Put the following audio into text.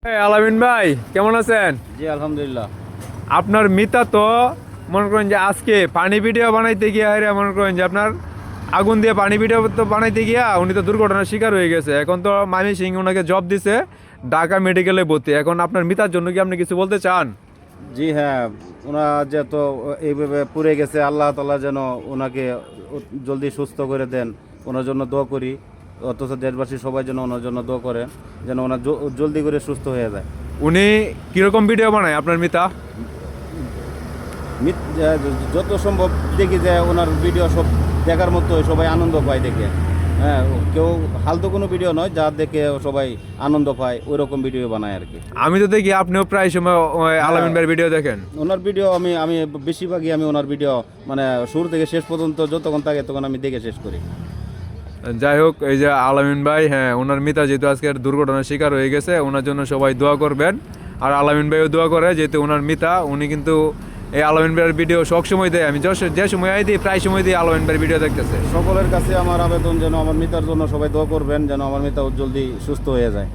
আলামিন ভাই কেমন আছেন? জি আলহামদুলিল্লাহ। আপনার মিতা তো মনে করেন যে আজকে পানি ভিডিও বানাইতে গিয়া মনে করেন যে আপনার আগুন দিয়ে পানি ভিডিও তো বানাইতে গিয়া উনি তো দুর্ঘটনার শিকার হয়ে গেছে। এখন তো মামি সিং ওনাকে জব দিছে ঢাকা মেডিকেলে ভর্তি। এখন আপনার মিতার জন্য কি আপনি কিছু বলতে চান? জি হ্যাঁ, ওনার যে তো এইভাবে পুড়ে গেছে, আল্লাহ তাআলা যেন ওনাকে জলদি সুস্থ করে দেন, ওনার জন্য দোয়া করি। অথচ দেশবাসী সবাই যেন ওনার জন্য দোয়া করেন, যেন ওনার জলদি করে সুস্থ হয়ে যায়। উনি কিরকম ভিডিও বানায় আপনার মিতা? যত সম্ভব দেখি যে ওনার ভিডিও সব দেখার মতো, সবাই আনন্দ পায় দেখে। হ্যাঁ, কেউ ফালতু কোনো ভিডিও নয়, যা দেখে সবাই আনন্দ পায় ওই রকম ভিডিও বানায় আর কি। আমি তো দেখি আপনিও প্রায় সময় ওই আলামিন ভাইয়ের ভিডিও দেখেন। ওনার ভিডিও আমি আমি বেশিরভাগই আমি ওনার ভিডিও মানে শুরু থেকে শেষ পর্যন্ত যতক্ষণ থাকে তখন আমি দেখে শেষ করি। যাই হোক, এই যে আলামিন ভাই, হ্যাঁ ওনার মিতা যেহেতু আজকের দুর্ঘটনার শিকার হয়ে গেছে, ওনার জন্য সবাই দোয়া করবেন। আর আলামিন ভাইও দোয়া করে, যেহেতু ওনার মিতা, উনি কিন্তু এই আলামিন ভাইয়ের ভিডিও সব সময় দেয়। আমি যে সময় দিই প্রায় সময় দিই আলামিন ভাইয়ের ভিডিও দেখতেছে। সকলের কাছে আমার আবেদন যেন আমার মিতার জন্য সবাই দোয়া করবেন, যেন আমার মিতা জলদি সুস্থ হয়ে যায়।